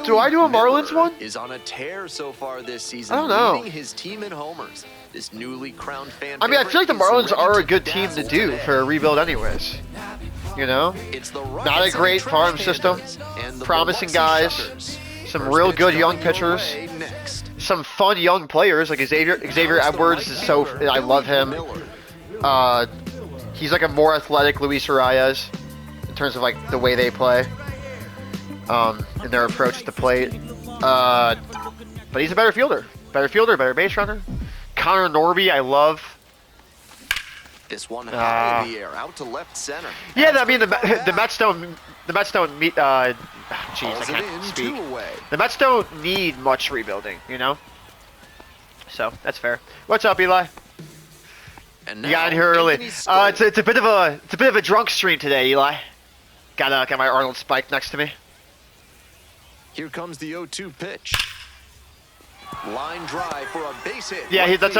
Do I do a Marlins one? Is on a tear so far this season. I don't know. Leading his team in homers. This newly crowned fan. I mean, I feel like the favorite Marlins is are a ready good team to do dazzle for a rebuild, anyways. You know, It's the not Rockets a great and farm Trash system. Pandas and the Promising Biloxi guys. Shuckers. Some First real pitch good young coming your pitchers. way next. Some fun young players like Xavier Edwards is so. I love him. Miller. He's like a more athletic Luis Arias in terms of like the way they play, and their approach to the plate. But he's a better fielder, better base runner. Connor Norby, I love. This one high in the air, out to left center. Yeah, I mean the Mets don't meet. Jeez, I Calls it can't in, speak. 2 away. The Mets don't need much rebuilding, you know. So that's fair. What's up, Eli? And You got in now, here early. Anthony Scott. It's a bit of a drunk stream today, Eli. Got my Arnold Spike next to me. Here comes the 0-2 pitch. Line drive for a base hit. Yeah, that's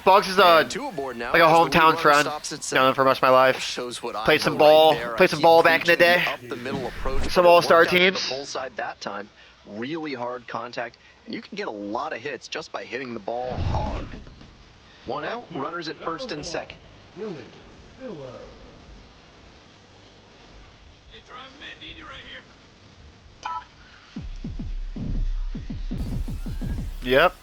Bugs is And two aboard now like a as the hometown runner friend. stops at Known him center. for most of my life. Shows what I Played some know ball. right there. Played I some keep ball back in the preaching day. up the middle approach, Some but it all-star worked out to teams. The pull side that time. Really hard contact, and you can get a lot of hits just by hitting the ball hard. One out, runners at first and second. Yep.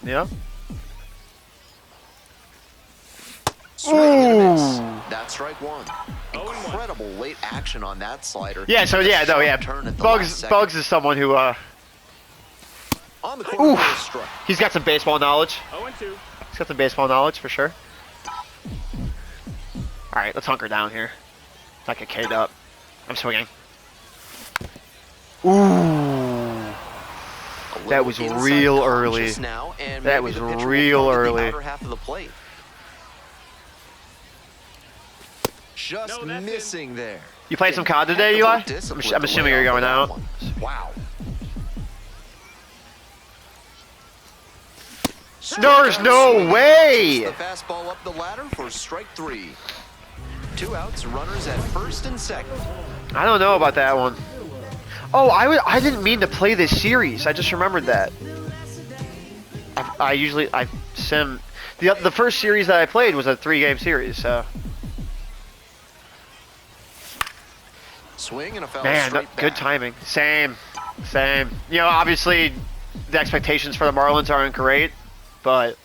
Swing and a miss. Ooh. That's strike one. Incredible late action on that slider. Yeah. So yeah, no, yeah. Turn at the last second. Bugs is someone who On the corner Oof. for a strike. he's got some baseball knowledge. 0-2. He's got some baseball knowledge for sure. All right, let's hunker down here. Not get K'd up. I'm swinging. Ooh. A That little was inside real call early. just now, and That maybe was the pitcher will real come to early. The outer half of the plate. Just No, that's missing there. You played some COD today, Eli? Discipline I'm to assuming lay you're off going that out. one. Wow. There's no way! The fastball up the ladder for strike three. 2 outs, runners at first and second. I don't know about that one. Oh, I didn't mean to play this series. I just remembered that. I sim. The first series that I played was a 3-game series, so. Swing and a foul Man, straight good back. timing. Same. You know, obviously, the expectations for the Marlins aren't great, but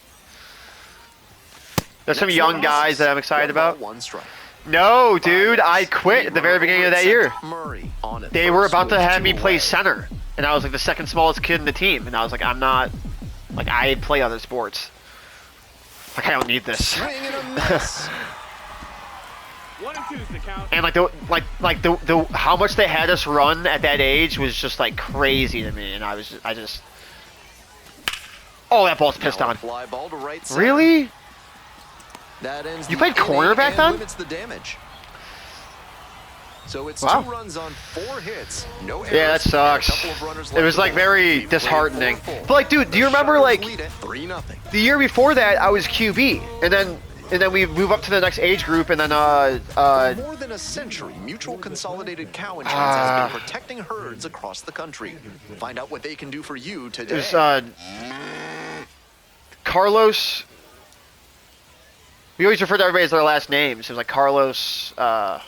there's some Next young one, guys that I'm excited 1 ball, about. 1 strike. No, dude, I quit at the very beginning of that year. Murray on it They were first about to with have 2 me play away. center, and I was like the second smallest kid in the team, and I was like, I'm not, like, I play other sports. Like, I don't need this. Swing and a miss. 1-2 is the count. And like the how much they had us run at that age was just like crazy to me, and I just. Oh, that ball's pissed Now a on. fly ball to right center. Really? That ends You the played corner inning back and then? limits the damage. So it's Wow. 2 runs on 4 hits. No errors. Yeah, that and a sucks. couple of runners It left was to like bowl. very They played disheartening. 4-4. But like, dude, do you remember Shutters like lead at 3-0. the year before that I was QB, and then we move up to the next age group, and then For more than a century, Mutual Consolidated Cow Insurance has been protecting herds across the country. Find out what they can do for you today. there's Carlos. We always refer to everybody as their last names. It was like Carlos. I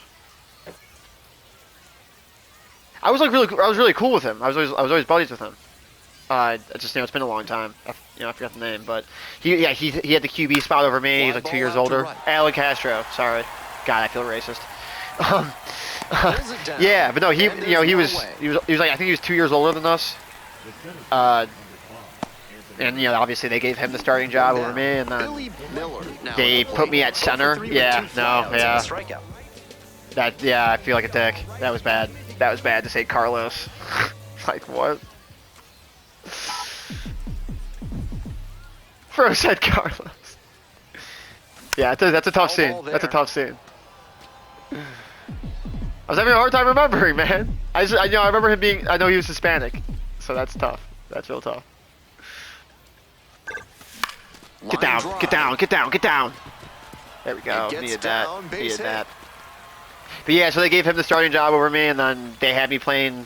was really cool with him. I was always buddies with him. Just it's been a long time. I forgot the name, but he had the QB spot over me. He's like 2 years Fly ball out to older. right. Alan Castro. Sorry, God, I feel racist. Pulls it down. Yeah, but no, he And you know he there's was no way. he was like I think he was 2 years older than us. And you know obviously they gave him the starting job over me, and then Billy Miller. Now they at the put me plate, at 0 for center. 3 with Yeah, 2 no, flyouts and a yeah. strikeout. I feel like a dick. That was bad. That was bad to say Carlos. Like what? Bro said Carlos. Yeah, that's a tough Foul ball scene. That's a there. tough scene. I was having a hard time remembering, man. I remember him being. I know he was Hispanic, so that's tough. That's real tough. Get Line down, drive. get down, get down, get down. There we go. It gets Needed down, that. base Needed hit. that. But yeah, so they gave him the starting job over me, and then they had me playing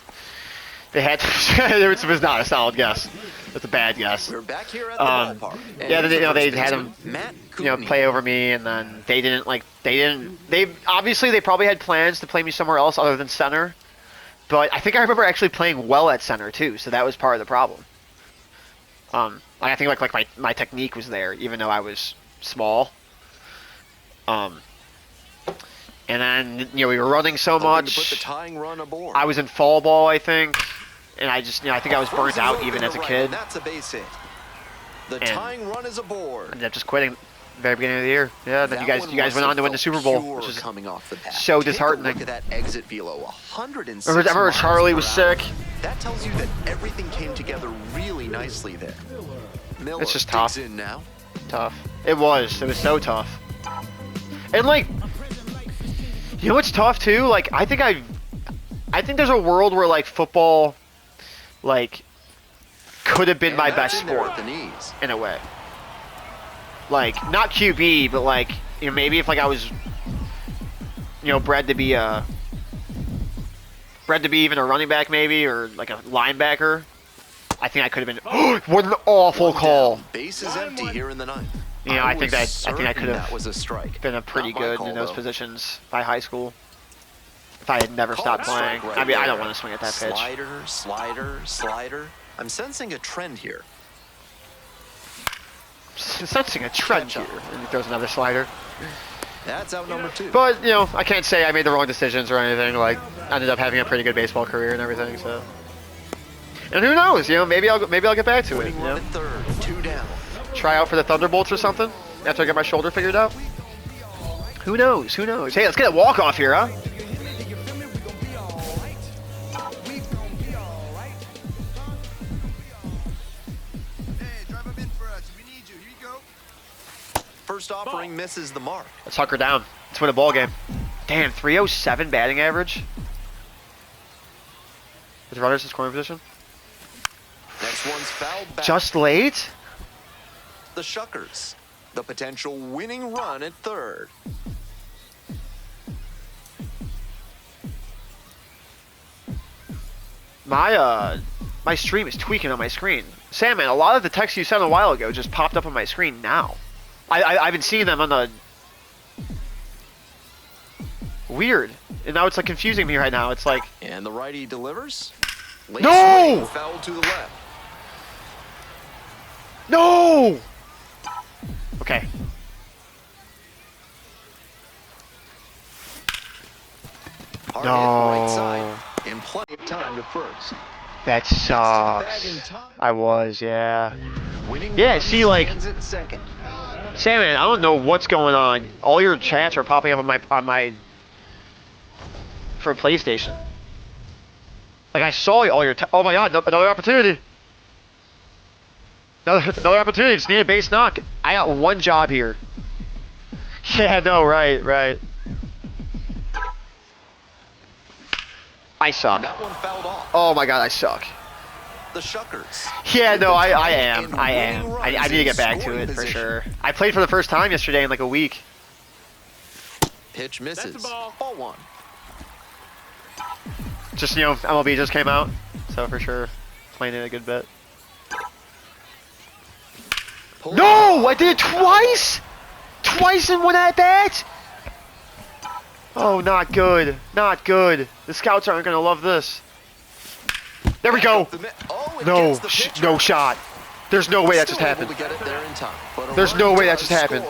They had to, it was not a solid guess. That's a bad guess. We're back here at the ballpark. Yeah, they had him, Matt play over me, and then they obviously they probably had plans to play me somewhere else other than center. But I think I remember actually playing well at center too, so that was part of the problem. I think like my technique was there, even though I was small. And then we were running so much. Put the tying run aboard. I was in fall ball, I think, and I just I think I was burnt out even as a kid. That's a base hit. The tying run is aboard. Ended up just quitting. Very beginning of the year, yeah. Then you guys went on to win the Super Bowl, which is coming off the bat. So disheartening. Look at that exit velo, 106 remember Charlie was sick. That tells you that everything came together really nicely there. Miller it's just tough. in now. Tough. It was so tough. And like, you know what's tough too? Like I think there's a world where like football, like, could have been my best sport in a way. Like, not QB, but like, maybe if like I was, bred to be even a running back maybe, or like a linebacker, I think I could have been. What an awful call! Base is empty here in the ninth. I think I could have was a strike. been a pretty good in those positions by high school. If I had never stopped playing. Right, I mean, I don't want to swing at that pitch. Slider. I'm sensing a trend here. Sensing a trend here. And he throws another slider. That's out number 2. But, I can't say I made the wrong decisions or anything. Like, I ended up having a pretty good baseball career and everything, so. And who knows, maybe I'll get back to it. Third, 2 down. Try out for the Thunderbolts or something after I get my shoulder figured out. Who knows? Hey, let's get a walk-off here, huh? First offering misses the mark. Let's hunker down. Let's win a ball game. Damn, 307 batting average. With runners in scoring position. Next one's fouled back. Just late? The Shuckers. The potential winning run at third. My stream is tweaking on my screen. Sandman, a lot of the text you sent a while ago just popped up on my screen now. I've been seeing them on the... Weird. And now it's like confusing me right now. It's like... And the righty delivers. No! Foul to the left. No! Okay. Hard No. hit right side. And plenty of time to first. That sucks. I was, yeah. Winning Yeah, see, like... stands at second. Sandman, I don't know what's going on. All your chats are popping up on my for PlayStation. Like I saw all your. Oh my God! Another opportunity. Another opportunity. Just need a base knock. I got one job here. Yeah, no, right. I suck. That one fouled off. Oh my God, I suck. The Shuckers. Yeah, no, I am. I need to get back to it for sure. I played for the first time yesterday in like a week. Pitch misses. Ball 1. Just, MLB just came out, so for sure, playing it a good bit. No! I did it twice! Twice in one at-bat? Oh, not good. Not good. The scouts aren't going to love this. There we go. No, no shot. There's no way that just happened. There's no way that just happened.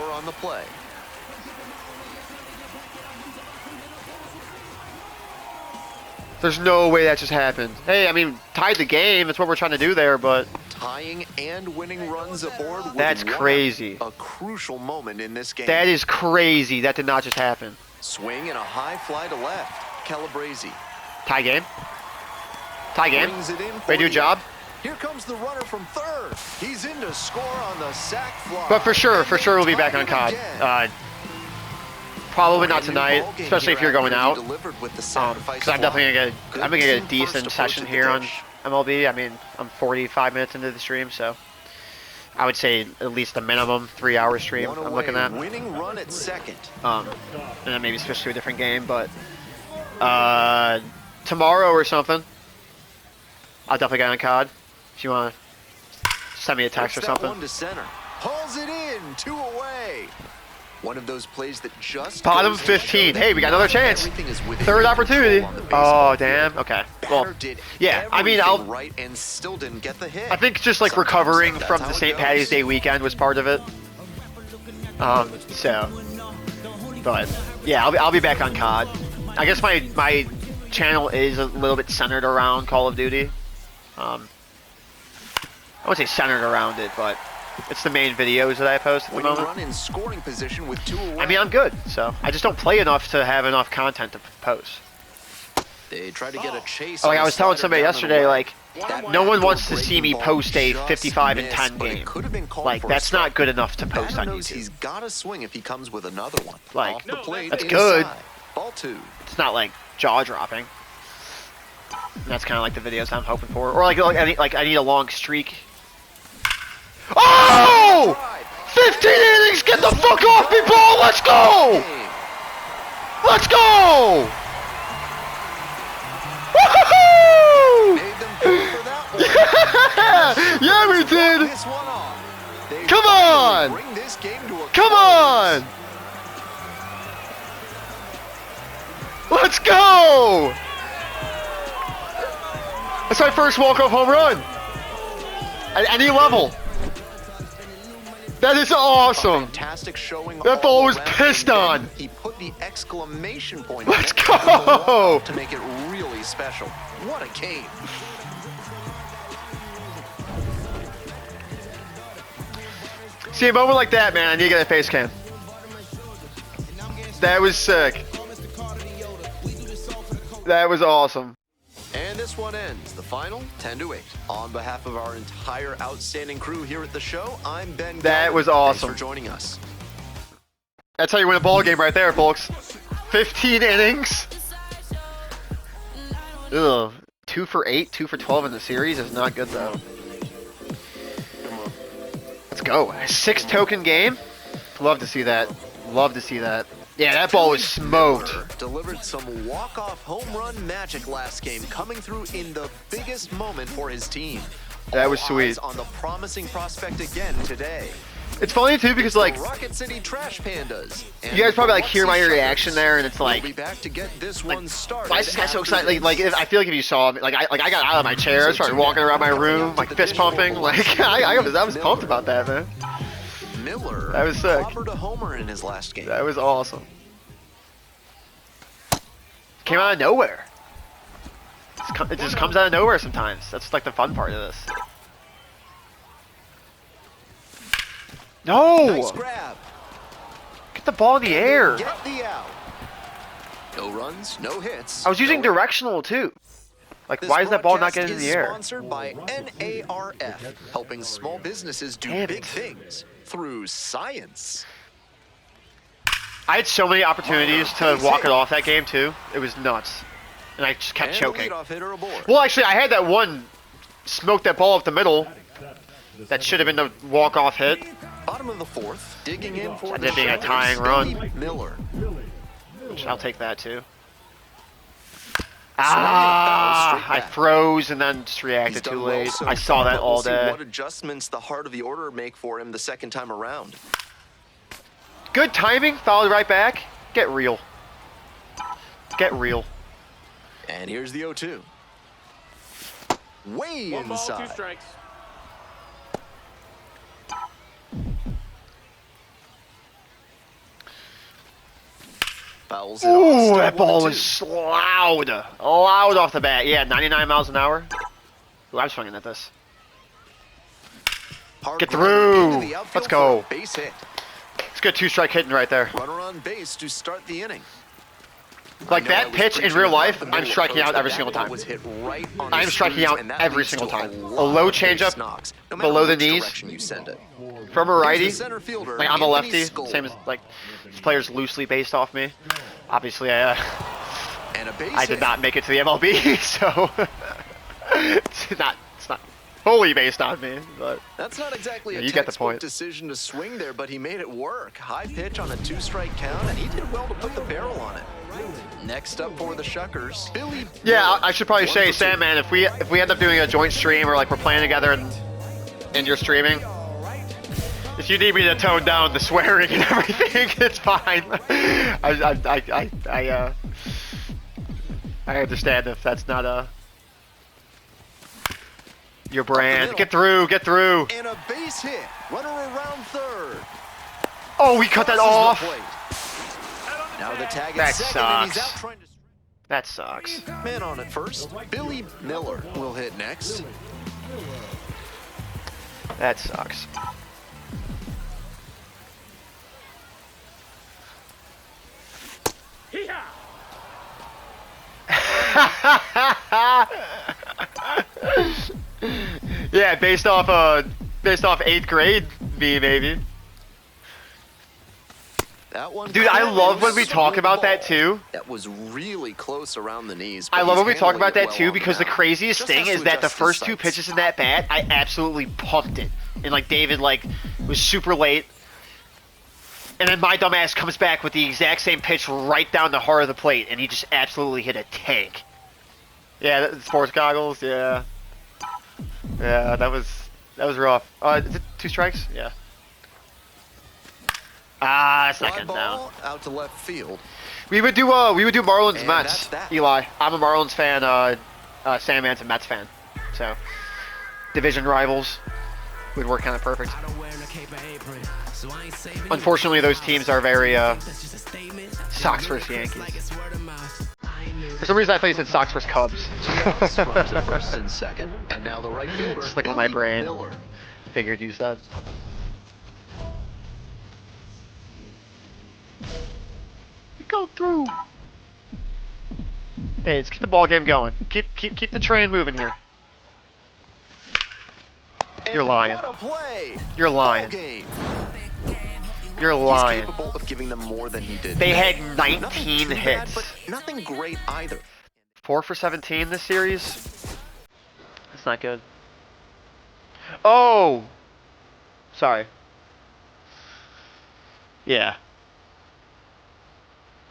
There's no way that just happened. Hey, I mean, tied the game. That's what we're trying to do there, but... Tying and winning runs aboard. That's crazy. A crucial moment in this game. That is crazy. That did not just happen. Swing and a high fly to left. Calabrese. Tie game. Ready to do a job? Here comes the runner from third. He's in to score on the sac fly. But for sure we'll be back on COD. Probably not tonight, especially if you're going out. Because I'm definitely gonna get a decent session here on MLB. I mean, I'm 45 minutes into the stream, so I would say at least a minimum 3-hour stream I'm looking at. Winning run at second. And then maybe switch to a different game, but tomorrow or something. I'll definitely get on COD. If you want to send me a text or Puts that something. one to center. Pulls it in, 2 away. One of those plays that just Bottom goes to 15. show Hey, we got another chance. everything is within Third your opportunity. control on the baseball Oh, damn. field. Okay. Well, Batter did yeah. I mean, everything right and still didn't get the hit. I think just like Sometimes recovering that's from how the it St. goes. Patty's Day weekend was part of it. But yeah, I'll be back on COD. I guess my channel is a little bit centered around Call of Duty. I wouldn't say centered around it, but it's the main videos that I post at the When you moment. run in scoring position with 2 away. I mean, I'm good, so I just don't play enough to have enough content to post. They try to get a chase. Like on I was telling slider somebody down and yesterday, away. like That no one backdoor wants to see me breaking ball post a just 55 and missed, 10 but it game. could have been called Like for a that's not strike. good enough to post Batter on knows YouTube. he's got to swing if he comes with another one. Like, Off the plate, that's inside. good. Ball 2. It's not like jaw dropping. And that's kind of like the videos I'm hoping for, or like I need a long streak. Oh! 15 innings! Get the fuck off me, ball! Let's go! Let's go! Woohoo! Made them pay for that one. Yeah, we did. This one off. They Come finally on! bring this game to a Come close. on! Let's go! That's my first walk-off home run. At any level. That is awesome. Fantastic showing. That ball all was around, pissed and on. then he put the exclamation point. Let's next to the go. walk-off to make it really special. What a game. See, a moment like that, man, I need to get a face cam. That was sick. That was awesome. And this one ends. The final, 10-8. On behalf of our entire outstanding crew here at the show, I'm Ben. That Gallagher. was awesome. Thanks for joining us. That's how you win a ball game right there, folks. 15 innings. Ugh. 2 for 8, 2 for 12 in the series is not good, though. Let's go. A 6 token game. Love to see that. Love to see that. Yeah, that ball was smoked. Miller delivered some walk-off home run magic last game, coming through in the biggest moment for his team. That was All sweet. eyes on the promising prospect again today. It's funny, too, because, like, Rocket City Trash Pandas. you guys probably, like, hear my reaction there, and it's like, we'll be back to get this one started. why is this guy so after excited? Like, this. I feel like if you saw me, like I got out of my chair, started walking around my room, like, fist pumping. Like, I was pumped about that, man. Miller That was sick. clobbered a homer in his last game. That was awesome. Came out of nowhere. It just comes out of nowhere sometimes. That's like the fun part of this. No! Nice grab. Get the ball in the air. Get the out. No runs, no hits. I was using no directional too. Like, This why is that ball not broadcast getting in the is air? Sponsored by NARF, helping small businesses do Damn big it. things through science. I had so many opportunities to walk it off that game too. It was nuts. And I just kept And choking. the leadoff hitter aboard. Well, actually, I had that one smoke that ball up the middle. That should have been the walk-off hit. Bottom of the 4th, digging in for Ended the up being a shot, tying run. Steve Miller. Which I'll take that too. foul Ah! straight I back. froze and then just He's reacted done too well late. so I saw far, that but all we'll see day. what adjustments the heart of the order make for him the second time around. Good timing, followed right back. Get real. Get real. And here's the 0-2. Way One ball, 2 inside. strikes. Fouls it off, Ooh, still that ball 1-2. was loud. Loud off the bat. Yeah, 99 miles an hour. Ooh, I'm swinging at this. Hard Get runner through. into the outfield Let's go. for a base hit. It's good 2-strike hitting right there. Runner on base to start the inning. Like I know I that was pitch in preaching real about life, the I'm middle striking approach, out but every that single ball time. was hit right on I am the striking screws, out and that every leads single to time. a A lot low of base changeup knocks, no below matter the which knees. direction you send it. From a Here's righty, the center fielder, like I'm a Anthony lefty, Skoll. same as like this player's loosely based off me. Obviously, And a base I did hit. not make it to the MLB, so it's not fully based on me. But That's not exactly Yeah, a you get the textbook point. decision to swing there, but he made it work. High pitch on a 2-strike count, and he did well to put the barrel on it. Next up for the Shuckers, Billy. Yeah, I should probably say, Sandman, if we end up doing a joint stream or like we're playing together and you're streaming, if you need me to tone down the swearing and everything, it's fine. I understand if that's not your brand. Get through, get through. And a base hit. Runner around third. Oh, we cut that off. Now the tag That is second, and he's sucks. out trying to. That sucks. Man on it first. Billy Miller will hit next. That sucks. Yeah, based off 8th grade me maybe. That one. Dude, I love when we talk about that too. That was really close around the knees. I but love he's when we talk handling about it that well too on because the mound. craziest Just thing has is to that the adjust his first two sights. pitches in that bat, I absolutely pumped it. And like David like was super late. And then my dumbass comes back with the exact same pitch right down the heart of the plate and he just absolutely hit a tank. Yeah, sports goggles, yeah. Yeah, that was rough. Is it 2 strikes? Yeah. Ah, it's not Fly getting down. ball out to left field. We would do Marlins And Mets. that's that. Eli, I'm a Marlins fan. Sandman's a Mets fan. So division rivals would work kind of perfect. Unfortunately, those teams are very Sox versus Yankees. For some reason, I thought you said Sox versus Cubs. Runs at first and second, and now the right fielder. Just like on my Billy brain. Miller. Figured you said. Go through. Hey, let's keep the ball game going. Keep the train moving here. You're And lying. What a play. You're lying. Ball game. You're lying. He's capable of giving them more than he did. They had Nothing 19 too bad, hits. but nothing great either. 4 for 17 this series. That's not good. Oh! Sorry. Yeah.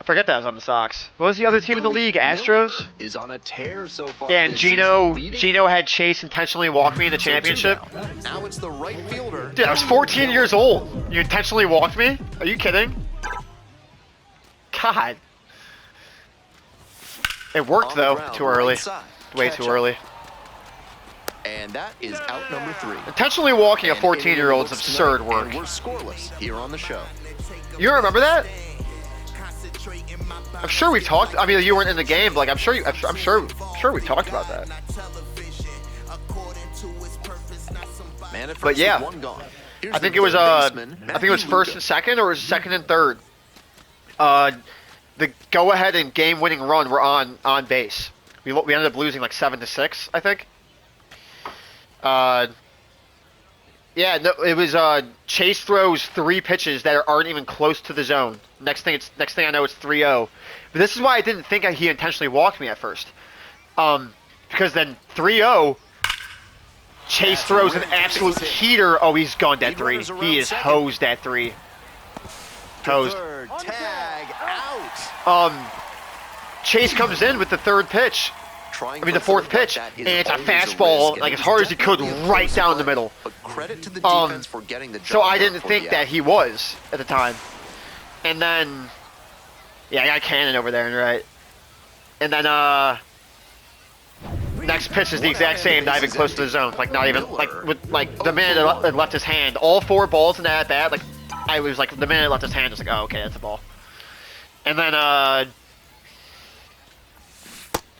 I forget that was on the Sox. What was the other team in the league? Astros? Is on a tear so far. Yeah, and this Gino season, leading Gino had Chase intentionally walk me in the 2-2 championship. now. Now it's the right fielder. Dude, I was 14 years old. You intentionally walked me? Are you kidding? God. It worked On the though. ground, Too early. right side. Way Catch too up. early. And that is out number 3. Intentionally walking a And 14-year-old's it looks absurd tonight, work. And we're scoreless here on the show. You don't remember that? I'm sure we talked. I mean, you weren't in the game, but like I'm sure we talked about that. Man at first But yeah, with one gone. Here's I think the it was third baseman, I think it was Matthew first Lugo. and second, or was it second and third. The go-ahead and game-winning run were on base. We ended up losing like 7-6, I think. Yeah, no, it was Chase throws 3 pitches that aren't even close to the zone. Next thing I know, it's 3-0. But this is why I didn't think he intentionally walked me at first. Because then 3-0, Chase throws an absolute heater. Oh, he's gunned at 3. He is hosed at 3. Hosed. Third tag out. Chase comes in with the 3rd pitch. Trying I mean, the for 4th third, pitch, that is and it's a always fastball, risk, like and as hard as he could, definitely a right close down the fight. middle. But credit to the defense for getting the job So I done didn't for think the that out. he was at the time. And then, yeah, I got Cannon over there, right? And then, next pitch is the exact same, not even close to the zone. Like, not even, like, with, like, the minute it left his hand. All 4 balls in that at bat, like, I was like, the minute it left his hand, just like, oh, okay, that's a ball. And then,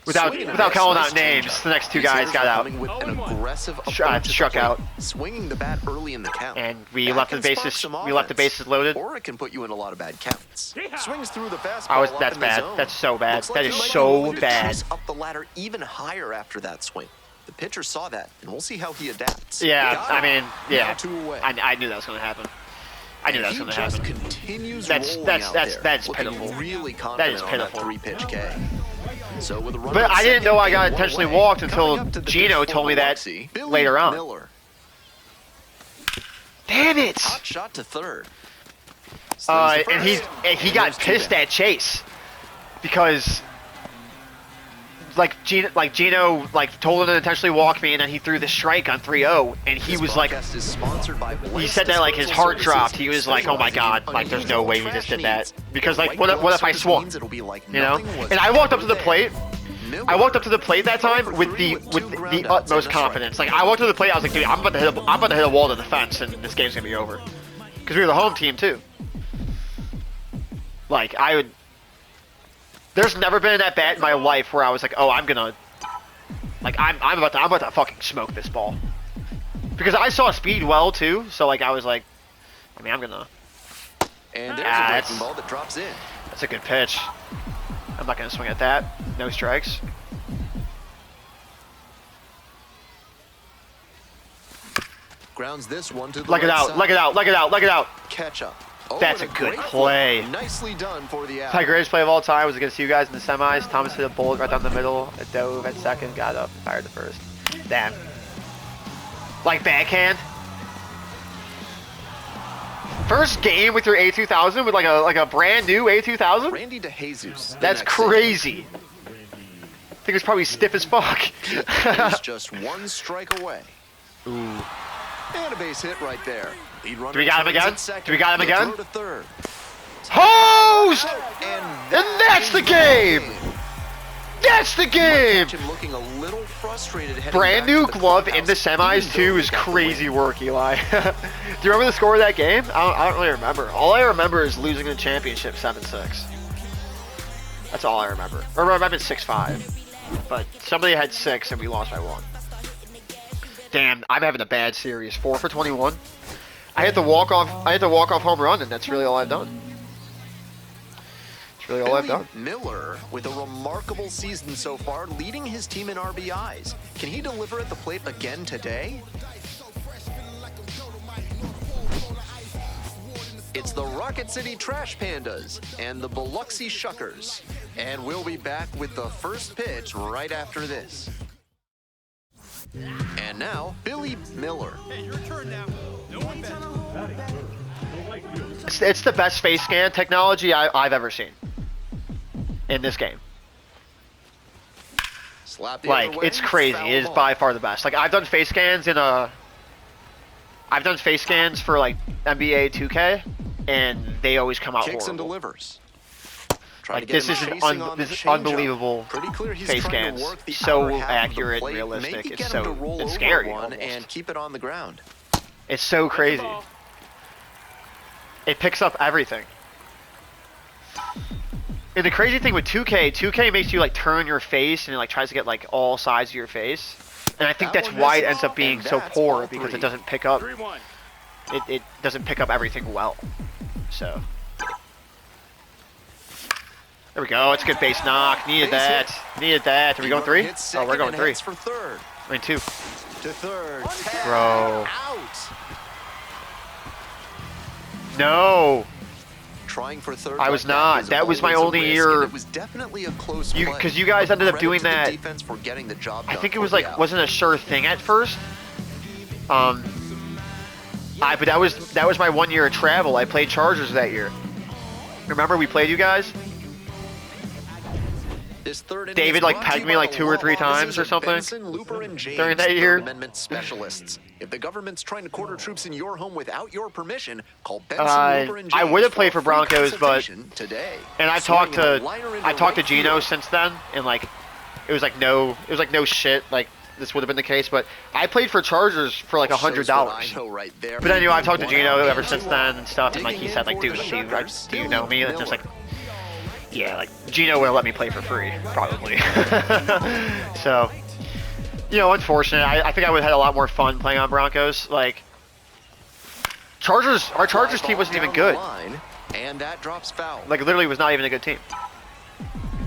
without calling out names, the next 2 guys got out. With an aggressive Struck out. Swinging the bat early in the count. And we That left the can spark bases. some We left the offense, bases loaded. Or it can put you in a lot of bad counts. Swings through the fastball. That's bad. That's so bad. Looks like That he is might be so willing to bad. chase up the ladder even higher after that swing. The pitcher saw that, and we'll see how he adapts. Yeah, Got I it. mean, yeah. Now 2 away. I knew that was going to happen. I knew that was going to happen. Continues That's rolling out there, that's looking pitiful. Really That confident is on pitiful. 3-pitch K. So with a runner But at I didn't second know I and got 1 intentionally away, walked coming until up to the Gino dish for told me that Milwaukee, Billy later on. Miller. Damn it! Hot shot to third. Slings the And he first. got There's 2 pissed down. at Chase because Gino told him to intentionally walk me, and then he threw the strike on 3-0, and he was like, he said that like his heart dropped. He was like, oh my god, like there's no way he just did that, because like what if I swung, you know? And I walked up to the plate. I walked up to the plate that time with the utmost confidence. Like I walked to the plate, I was like, dude, I'm about to hit a wall to the fence, and this game's gonna be over, because we were the home team too. Like I would. There's never been that bat in my life where I was like, oh, I'm about to fucking smoke this ball. Because I saw speed well too, so like I was like, I mean, I'm gonna. And there's a breaking ball that drops in. That's a good pitch. I'm not gonna swing at that. No strikes. Grounds this one to the Leg it right out, side. leg it out, leg it out, leg it out. Catch up. Oh, That's a and good great play. flip. Nicely done for the out. My greatest play of all time was against you guys in the semis. Thomas hit a bullet right down the middle. I dove at second, got up, fired the first. Damn. Like backhand. First game with your A2000 with like a brand new A2000. Randy DeJesus. That's crazy. I think it's probably stiff as fuck. He's just one strike away. Ooh. And a base hit right there. Lead runner Do we got him again? Do we got him again? Throw to third. Hosed! And that's the game! That's the game! Catch him looking a little frustrated heading Brand back new to the glove in clubhouse, the semis even too though is they got the crazy win. work, Eli. Do you remember the score of that game? I don't really remember. All I remember is losing the championship 7-6. That's all I remember. Or I remember 6-5. But somebody had 6 and we lost by 1. Damn, I'm having a bad series. 4 for 21. I had to walk off home run, and that's really all I've done. That's really all I've done. Miller with a remarkable season so far, leading his team in RBIs. Can he deliver at the plate again today? It's the Rocket City Trash Pandas and the Biloxi Shuckers. And we'll be back with the first pitch right after this. And now, Billy Miller. Hey, your turn now. No one bets. It's the best face scan technology I've ever seen in this game. Slap the Like, other way, it's crazy. foul It is ball. by far the best. Like, I've done face scans for like NBA 2K, and they always come out Kicks and horrible. delivers. Try Like, to get this him is chasing on the this is changeup. unbelievable Pretty clear he's face trying to scans. work the So outer half of the accurate, plate, realistic. maybe It's get him so to roll it's over scary one almost. and keep it on the ground. It's so crazy. It picks up everything. And the crazy thing with 2K makes you like turn your face and it like tries to get like all sides of your face. And I think That that's one why it misses, ends up being and so that's poor ball because three. it doesn't pick up 3-1. it doesn't pick up everything well. So there we go. It's a good base knock. Needed Base that. hit. Needed that. Are we going 3? Hits Oh, we're second going and 3. heads for third. I mean 2. To third. Tag Bro. Out. No. Trying for third. I was like not. is That was my always a only risk, year- and it was definitely a close play. Because you guys But ended up credit doing to the that. defense for getting the job I done think it for was the like out. wasn't a sure thing at first. But that was my 1 year of travel. I played Chargers that year. Remember we played you guys? This third inning David, is like, brought to pegged you me, by like, the 2 or 3 law times offices or of something Benson, Looper, and James, during that Third year. Amendment specialists. If the government's trying to quarter troops in your home without your permission, call Benson, Looper, and James. I would have played for for free Broncos, but consultation today. and I've Swinging talked a to liner into right Gino field. since then, and like it was like no shit like this would have been the case. But I played for Chargers for like Shows what $100. I know right there. But anyway, I've talked to One Gino out ever and since 2 then on. and stuff, and like he Digging said, in like, for dude, the Shuckers, do you know me? And it's just like, Miller. yeah, like Gino would have let me play for free, probably. So, you know, unfortunate. I think I would have had a lot more fun playing on Broncos. Like, our Chargers team wasn't even Down good. the line, and that drops foul. Like, literally was not even a good team.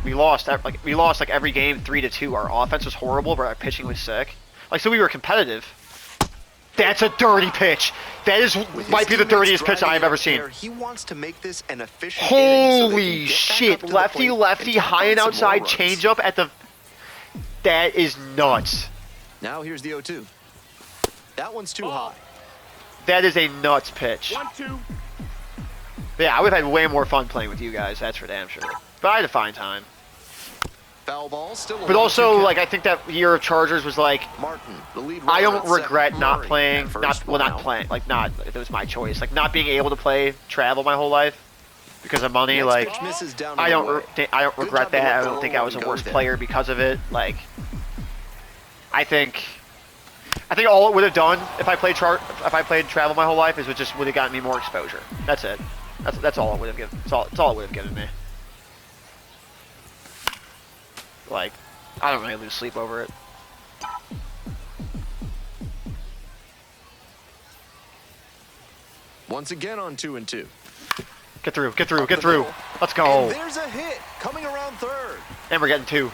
We lost like every game 3-2. Our offense was horrible, but our pitching was sick. Like, so we were competitive. That's a dirty pitch. That is With might his be the teammates dirtiest pitch driving I've ever out seen. there, he wants to make this an efficient inning so they can Holy get back shit! up to the Lefty, plate lefty, and high and tack on some more outside runs. changeup at the. That is nuts. Now here's the 0-2. That one's too high. That is a nuts pitch. 1-2. But yeah, I would have had way more fun playing with you guys. That's for damn sure. But I had to find time. Foul ball, still a But also, 1-2 like, I think that year of Chargers was like, Martin, the lead I runner don't at second. regret not Murray playing, at first, not one out. playing, like, not, if it was my choice, like, not being able to play travel my whole life because of money, Next like, pitch misses down I and don't, away. I don't Good regret job to that. let I the don't think I little was a one go worse there. player because of it. Like, I think all it would have done if I played travel my whole life is it just would have gotten me more exposure. That's it. That's all it would have given. It's all it would have given me. Like, I don't really lose sleep over it. Once again on 2-2. Get through. Up the Get through. middle. Let's go. And there's a hit coming around third. And we're getting 2.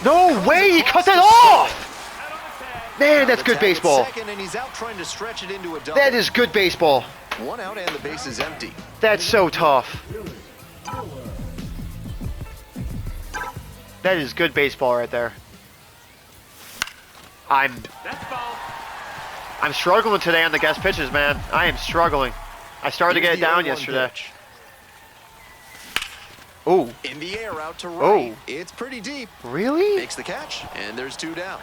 No way! He cut that off! Man, that's The good tag at baseball. second, and he's out trying to stretch it into a double. That is good baseball. One out and the base is empty. That's so tough. That is good baseball right there. I'm struggling today on the guest pitches, man. I am struggling. I started to get it Here's the down 0-1 yesterday. pitch. Ooh, In the air out to right. Oh. It's pretty deep. really? Makes the catch, and there's 2 down.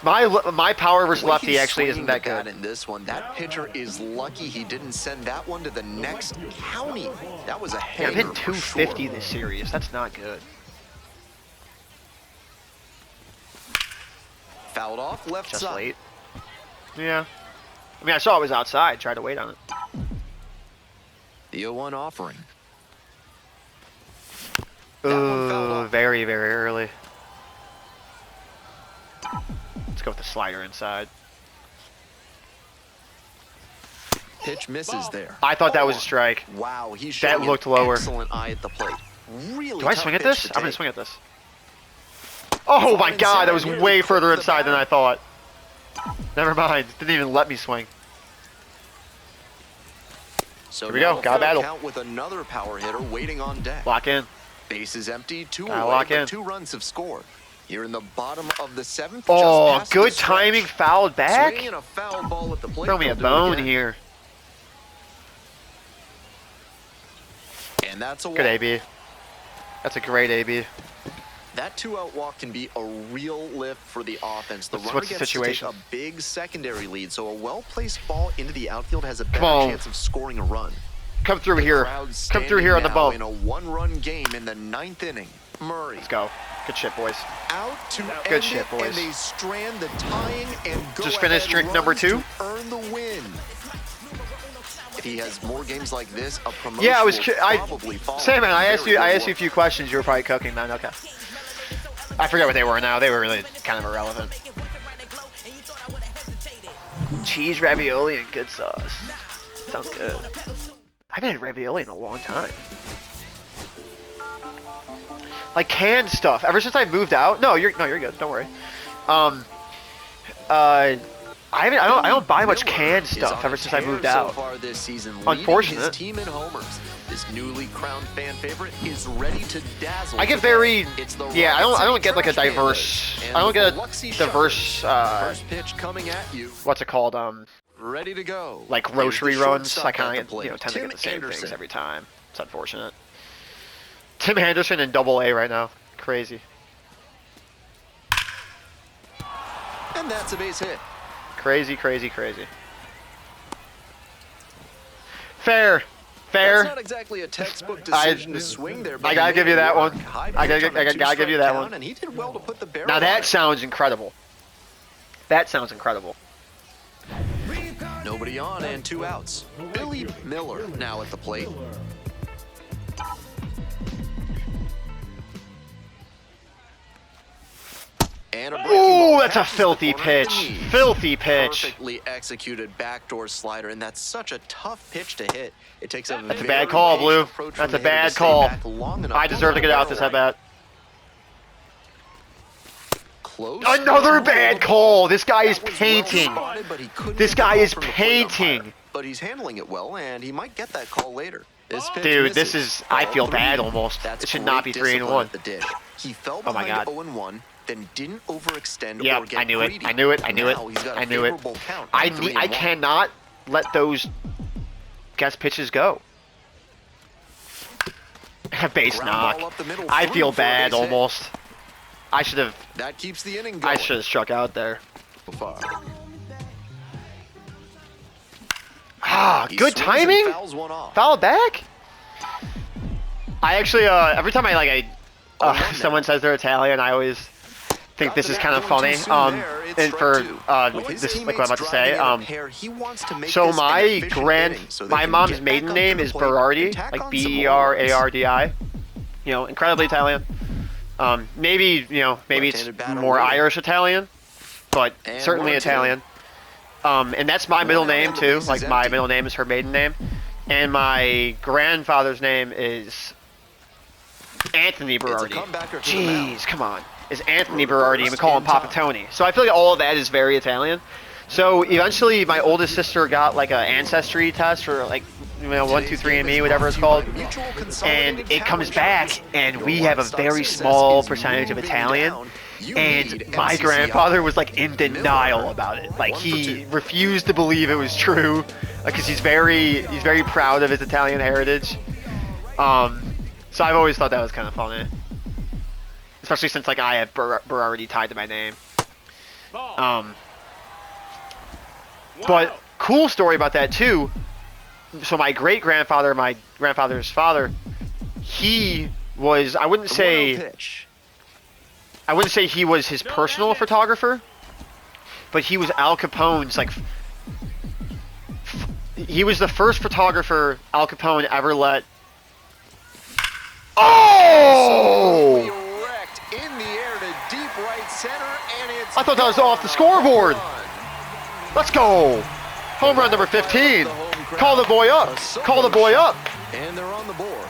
My power versus The way lefty he's actually isn't swinging that the bat good. in this one, that pitcher is lucky he didn't send that one to the next county. That was a Yeah, hanger I'm hitting for 250 sure. this series. That's not good. Fouled off left Just side. late. Yeah. I mean, I saw it was outside. Tried to wait on it. The 0-1 offering. That one fouled off. Very, very early. Let's go with the slider inside. Pitch misses there. I thought that was a strike. Wow, he's That showing looked an lower. excellent eye at the plate. Really Do I tough swing at pitch this? to I'm going take. to swing at this. Oh my god, that was way further inside than I thought. Never mind. Didn't even let me swing. So Here we go. now Got a full battle. count with another power hitter waiting on deck. Lock in. Base is empty, 2 Gotta away, lock but in. 2 runs have scored. Here in the bottom of the 7th. Oh, just past good the stretch. timing. Fouled back. Swinging a foul ball at the plate. Throw me a They'll do it bone again. here. And that's a walk. Good AB. That's a great AB. That 2-out walk can be a real lift for the offense. The What's runner the gets situation? to take a big secondary lead, so a well-placed ball into the outfield has a better on. chance of scoring a run. Come through The here. crowd's Come through here on the standing now bump. in a 1-run game in the 9th inning. Murray Let's go. Good shit, boys. out to Good end shit, it, boys. and they strand the tying and Just finished drink number 2? to earn the win. If he has more games like this, a promotion Yeah, I was. will I probably follow. Sam, man, I asked Very you. I good asked you a work. few questions. You were probably cooking, man. Okay. I forget what they were now. They were really kind of irrelevant. Cheese ravioli and good sauce. Sounds good. I haven't had ravioli in a long time. Like canned stuff. Ever since I moved out. No, you're good. Don't worry. I don't buy much Miller canned is stuff on ever a since I tear moved so out. far this season, leading Unfortunate. his team in homers. This newly crowned fan favorite is ready to dazzle. I get today. very. It's the Yeah, I Rocket don't City get like a Trash diverse. Pandas I don't and get the a Biloxi diverse. Sharks. First pitch coming at you. What's it called? Ready to go. Like Here's grocery the runs. shortstop I at kind the of plate. tend to Tim get the same Anderson. things every time. It's unfortunate. Tim Anderson in AA right now. Crazy. And that's a base hit. Crazy. Fair. That's not exactly a textbook decision to swing there. but I gotta he give made you it that work. one. High I pitch gotta on a give you that two-strike one. count, and he did well to put the barrel Now on that it. sounds incredible. That sounds incredible. Nobody on and 2 outs. Billy Miller now at the plate. And a breaking Ooh, ball that's a passes the filthy corner at the pitch. knees. Filthy pitch. Perfectly executed backdoor slider, and that's such a tough pitch to hit. It takes a That's a very bad call, patient Blue. approach That's from a the hitter bad to stay call. back long enough I deserve to get out this at bat. Close. Another bad call. This guy is That was well painting. spotted, but he couldn't This get the guy ball is from the plate umpire. painting. But he's handling it well, and he might get that call later. This pitch Dude, this misses. is. I Ball feel 3. bad almost. That's It should not be great 3 and discipline 1. at the dish. He fell Oh my behind God. 0-1, then didn't overextend Yeah, or get I knew it. greedy. I knew it. Now he's got a I knew it. favorable count I at 3 and I 1. cannot let those guess pitches go. Base Ground knock. ball up the middle I through feel for a bad base hit. almost. I should have. That keeps the inning I going. should have struck out there. So far. Ah, He good swings and timing. fouls one off. Foul back. I actually every time someone says they're Italian, I always think this is kind of funny. And for this, like what I'm about to say, so my mom's maiden name is Berardi, like Berardi. You know, incredibly Italian. Maybe it's more Irish Italian, but certainly Italian. And that's my middle name too. Like my middle name is her maiden name, and my grandfather's name is Anthony Berardi. Jeez, come on. Is Anthony Berardi. We call him Papa Tony. So I feel like all of that is very Italian. So eventually my oldest sister got like an ancestry test for like 123andMe, whatever it's called. And it comes back and we have a very small percentage of Italian. And my grandfather was like in denial about it. Like he refused to believe it was true. Because he's very proud of his Italian heritage. So I've always thought that was kind of funny. Especially since like I have Berardi tied to my name. But cool story about that too. So my great grandfather, my grandfather's father, he was I wouldn't say he was his personal photographer, but he was Al Capone's like he was the first photographer Al Capone ever let. Oh! I thought that was off the scoreboard. Let's go. Home run number 15. Call the boy up. Call the boy up. And they're on the board.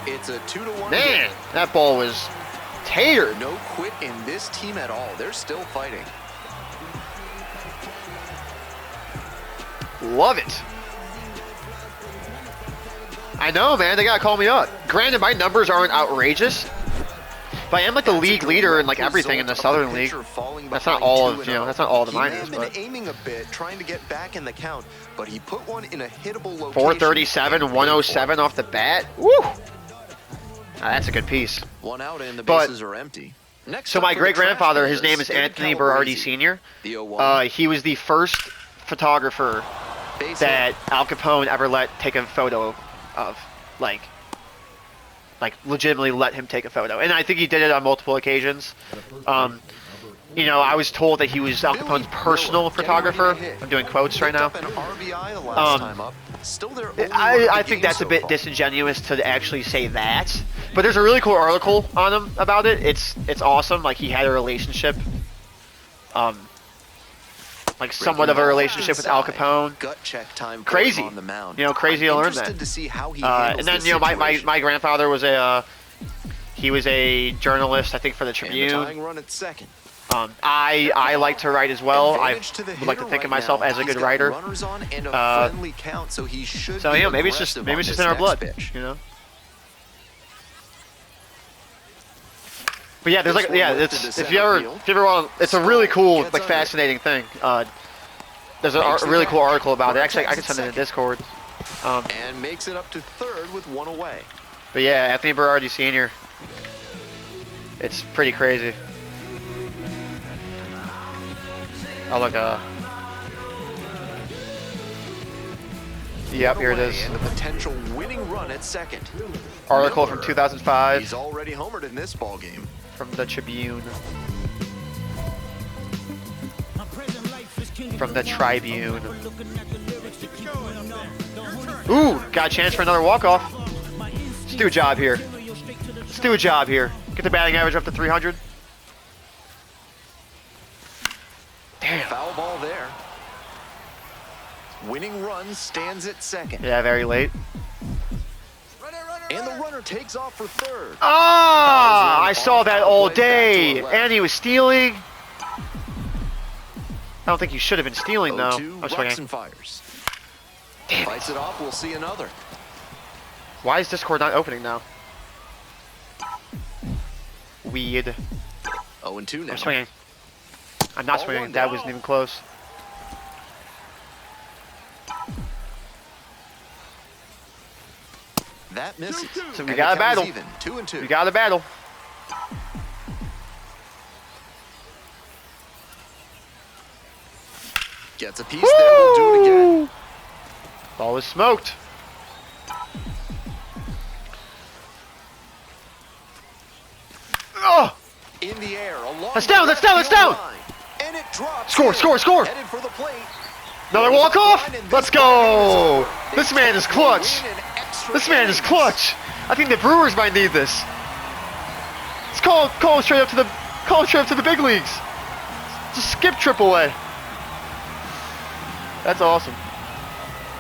It's a 2-1. Man, that ball was tatered. No quit in this team at all. They're still fighting. Love it. I know, man. They gotta call me up. Granted, my numbers aren't outrageous, but I am like the league leader in like everything in the Southern League. That's not all of that's not all the minors. But aiming a bit, trying to get back in the count, but he put one in a hittable location. 437, 107 off the bat. Woo! That's a good piece. One out and the bases are empty. So my great grandfather, his name is Anthony Berardi Sr. He was the first photographer that Al Capone ever let take a photo of, like legitimately let him take a photo, and I think he did it on multiple occasions. You know, I was told that he was Al Capone's personal photographer. I'm doing quotes right now. I think that's a bit disingenuous to actually say that, but there's a really cool article on him about it. It's awesome. Like he had a relationship, like somewhat of a relationship with Al Capone. Gut check time. Crazy, on the mound. you know, crazy to learn that. To see how he and then you know, my grandfather was he was a journalist, I think, for the Tribune. And the tying run at second. I like to write as well. I would like to think of myself as a good writer. So you know, maybe it's just in our blood, you know. But yeah, there's like it's if you ever want, it's a really cool, like fascinating thing. There's a really cool article about it. Actually, I can send it in Discord. And makes it up to third with one away. But yeah, Anthony Berardi Sr. It's pretty crazy. Oh look, yep, here it is. And a potential winning run at second. Article from 2005. He's already homered in this ball game. From the Tribune. From the Tribune. Ooh, got a chance for another walk-off. Let's do a job here. Let's do a job here. Get the batting average up to 300. Damn. Foul ball there. Winning run stands at second. Yeah, very late. And the runner takes off for third. Ah! I saw that all day. And he was stealing. I don't think you should have been stealing, though. I'm swinging. And fires. Damn it. Fights it off. We'll see another. Why is Discord not opening now? Weird. 0-2 now. I'm swinging. I'm not swinging. That wasn't even close. That misses. So we And got the a battle. count is even, 2 and 2. We got a battle. Gets a piece there. We'll do it again. Ball is smoked. Oh! In the air, along That's down, the that's down, left that's down! field line. And it drops Score, in. score, score! Headed for the plate. Another There's a walk-off? line, and Let's this ball game is go! over. This They man is take the clutch. win in extra This man is innings. clutch. I think the Brewers might need this. Let's call him straight up to the big leagues. Just skip AAA. That's awesome.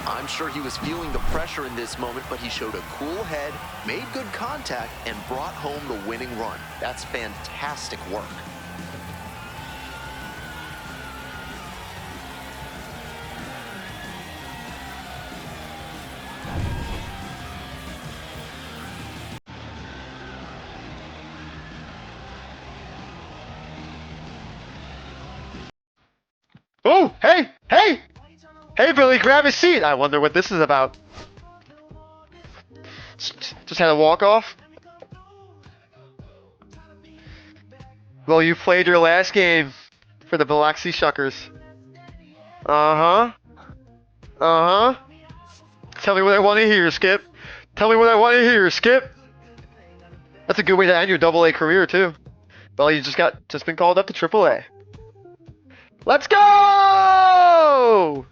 I'm sure he was feeling the pressure in this moment, but he showed a cool head, made good contact, and brought home the winning run. That's fantastic work. Oh, hey, hey! Hey, Billy, grab a seat. I wonder what this is about. Just had a walk-off? Well, you played your last game for the Biloxi Shuckers. Uh-huh. Uh-huh. Tell me what I want to hear, Skip. Tell me what I want to hear, Skip. That's a good way to end your AA career, too. Well, you just been called up to AAA. Let's go!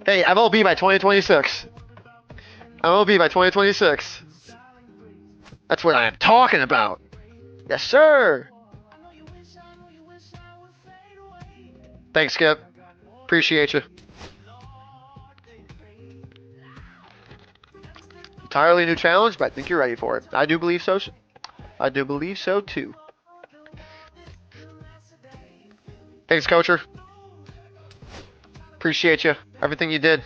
Hey, MLB by 2026. MLB by 2026. That's what I am talking about. Yes, sir. Thanks, Skip. Appreciate you. Entirely new challenge, but I think you're ready for it. I do believe so. I do believe so, too. Thanks, Coacher. Appreciate you. Everything you did.